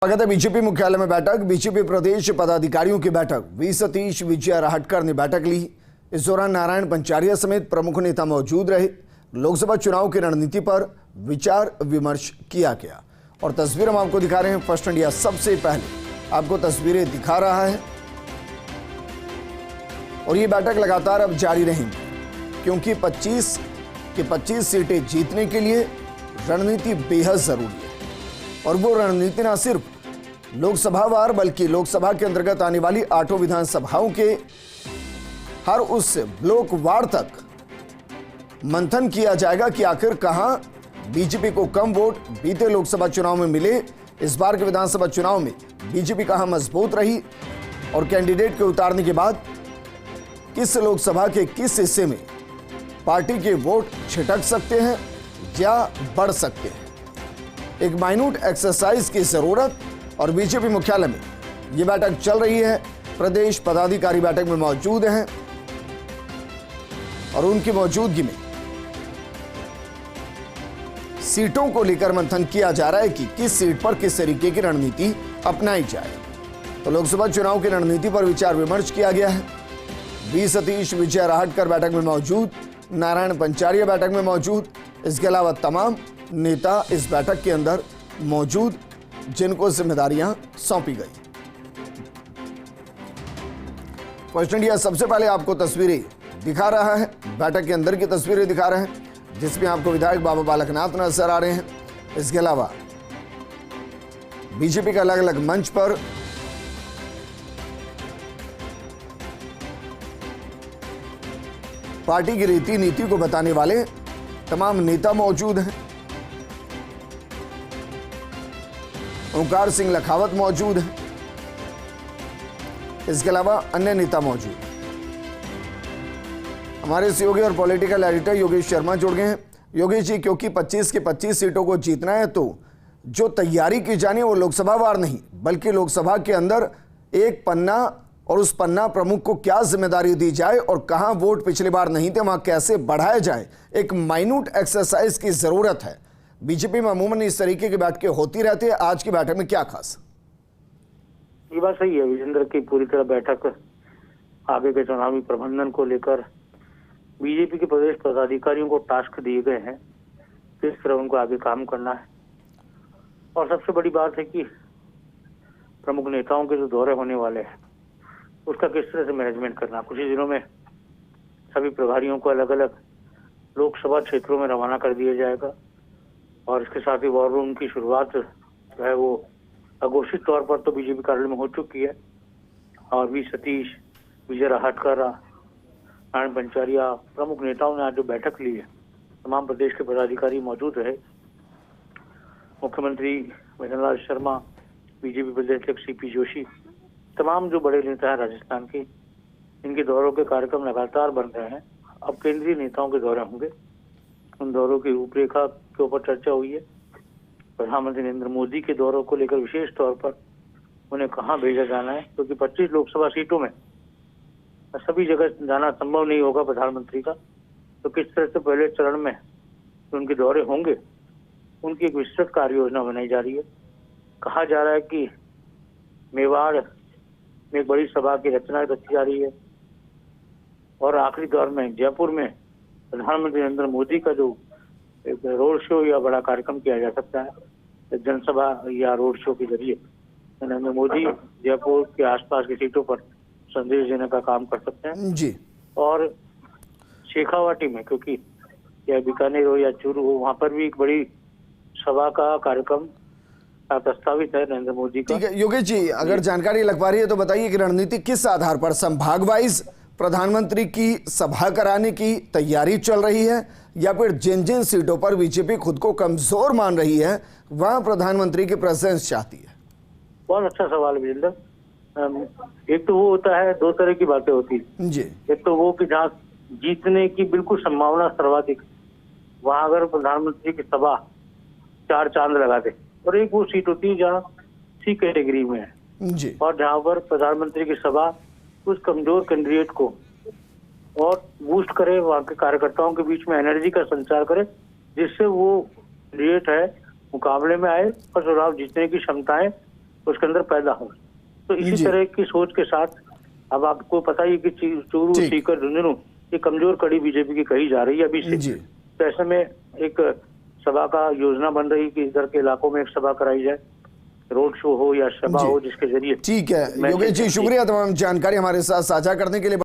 स्वागत है बीजेपी मुख्यालय में बैठक। बीजेपी प्रदेश पदाधिकारियों की बैठक। वी सतीश, विजय राहटकर ने बैठक ली। इस दौरान नारायण पंचारिया समेत प्रमुख नेता मौजूद रहे। लोकसभा चुनाव की रणनीति पर विचार विमर्श किया गया और तस्वीर हम आपको दिखा रहे हैं। फर्स्ट इंडिया सबसे पहले आपको तस्वीरें दिखा रहा है और ये बैठक लगातार अब जारी रहेंगी क्योंकि 25 की 25 सीटें जीतने के लिए रणनीति बेहद जरूरी है और वो रणनीति न सिर्फ लोकसभा वार बल्कि लोकसभा के अंतर्गत आने वाली 8 विधानसभाओं के हर उस ब्लॉक वार तक मंथन किया जाएगा कि आखिर कहां बीजेपी को कम वोट बीते लोकसभा चुनाव में मिले, इस बार के विधानसभा चुनाव में बीजेपी कहां मजबूत रही और कैंडिडेट के उतारने के बाद किस लोकसभा के किस हिस्से में पार्टी के वोट छिटक सकते हैं या बढ़ सकते हैं। एक माइन्यूट एक्सरसाइज की जरूरत और बीजेपी मुख्यालय में यह बैठक चल रही है। प्रदेश पदाधिकारी बैठक में मौजूद हैं और उनकी मौजूदगी में सीटों को लेकर मंथन किया जा रहा है कि किस सीट पर किस तरीके की रणनीति अपनाई जाए। तो लोकसभा चुनाव की रणनीति पर विचार विमर्श किया गया है। वी सतीश, विजय राहटकर बैठक में मौजूद, नारायण पंचारिया बैठक में मौजूद, इसके अलावा तमाम नेता इस बैठक के अंदर मौजूद जिनको जिम्मेदारियां सौंपी गई। फर्स्ट इंडिया सबसे पहले आपको तस्वीरें दिखा रहा है, बैठक के अंदर की तस्वीरें दिखा रहे हैं जिसमें आपको विधायक बाबा बालकनाथ नजर आ रहे हैं। इसके अलावा बीजेपी के अलग अलग मंच पर पार्टी की रीति नीति को बताने वाले तमाम नेता मौजूद हैं। ओंकार सिंह लखावत मौजूद हैं। इसके अलावा अन्य नेता मौजूद हैं। हमारे सहयोगी और पॉलिटिकल एडिटर योगेश शर्मा जुड़ गए हैं। योगेश जी, क्योंकि 25 की 25 सीटों को जीतना है तो जो तैयारी की जानी है वो लोकसभा वार नहीं बल्कि लोकसभा के अंदर एक पन्ना और उस पन्ना प्रमुख को क्या जिम्मेदारी दी जाए और कहां वोट पिछली बार नहीं थे वहां कैसे बढ़ाया जाए, एक माइन्यूट एक्सरसाइज की जरूरत है। बीजेपी में अमूमन इस तरीके की बैठकें होती रहती है, आज की बैठक में क्या खास? ये बात सही है विजेंद्र की पूरी तरह बैठक आगे के चुनावी प्रबंधन को लेकर बीजेपी के प्रदेश पदाधिकारियों को टास्क दिए गए हैं, किस तरह उनको आगे काम करना है। और सबसे बड़ी बात है कि प्रमुख नेताओं के जो दौरे होने वाले हैं उसका किस तरह से मैनेजमेंट करना। कुछ ही दिनों में सभी प्रभारियों को अलग अलग लोकसभा क्षेत्रों में रवाना कर दिया जाएगा और इसके साथ ही वॉर रूम की शुरुआत जो है वो अघोषित तौर पर तो बीजेपी कार्यालय में हो चुकी है और वी सतीश, विजय राहटकर, नारायण पंचारिया प्रमुख नेताओं ने आज जो बैठक ली है, तमाम प्रदेश के पदाधिकारी मौजूद रहे। मुख्यमंत्री भजन लाल शर्मा, बीजेपी प्रदेश अध्यक्ष सीपी जोशी, तमाम जो बड़े नेता हैं राजस्थान के, इनके दौरों के कार्यक्रम लगातार बन रहे हैं। अब केंद्रीय नेताओं के दौरे होंगे, उन दौरों की रूपरेखा के ऊपर चर्चा हुई है। प्रधानमंत्री नरेंद्र मोदी के दौरों को लेकर विशेष तौर पर उन्हें कहां भेजा जाना है क्योंकि 25 लोकसभा सीटों में सभी जगह जाना संभव नहीं होगा प्रधानमंत्री का। तो किस तरह से पहले चरण में जो उनके दौरे होंगे उनकी एक विस्तृत कार्य योजना बनाई जा रही है। कहा जा रहा है कि मेवाड़ में एक बड़ी सभा की रचना रची जा रही है और आखिरी दौर में जयपुर में प्रधानमंत्री नरेंद्र मोदी का जो एक रोड शो या बड़ा कार्यक्रम किया जा सकता है, जनसभा या रोड शो के जरिए नरेंद्र मोदी जयपुर के आसपास की सीटों पर संदेश देने का काम कर सकते हैं जी। और शेखावाटी में, क्योंकि या बीकानेर हो या चूरू हो, वहां पर भी एक बड़ी सभा का कार्यक्रम प्रस्तावित है नरेंद्र मोदी का। ठीक है योगेश जी, अगर जानकारी लग पा रही है तो बताइए कि रणनीति किस आधार पर संभाग वाइज प्रधानमंत्री की सभा कराने की तैयारी चल रही है या फिर जिन जिन सीटों पर बीजेपी खुद को कमजोर मान रही है वहां प्रधानमंत्री की प्रेजेंस चाहती है? बहुत अच्छा सवाल है विजेंद्र। एक तो वो होता है, दो तरह की बातें होती है जी। एक तो वो कि जहाँ जीतने की बिल्कुल संभावना सर्वाधिक, वहां अगर प्रधानमंत्री की सभा 4 चांद लगा दे, और एक वो सीट होती है जहाँ सी कैटेगरी में है जी और जहाँ पर प्रधानमंत्री की सभा उस कमजोर कैंडिडेट को और बूस्ट करे, वहाँ के कार्यकर्ताओं के बीच में एनर्जी का संचार करे जिससे वो कैंडिडेट है मुकाबले में आए और चुनाव जीतने की क्षमताएं उसके अंदर पैदा होंगे। तो इसी जी। तरह की सोच के साथ अब आपको पता ही है कि चूरू, ठीक। सीकर, झुंझुनू ये कमजोर कड़ी बीजेपी की कही जा रही है अभी से। जी। तो ऐसे में एक सभा का योजना बन रही कि इधर के इलाकों में एक सभा कराई जाए, रोड शो हो या सभा जी। हो, जिसके जरिए ठीक है योगेश जी, शुक्रिया तमाम जानकारी हमारे साथ साझा करने के लिए।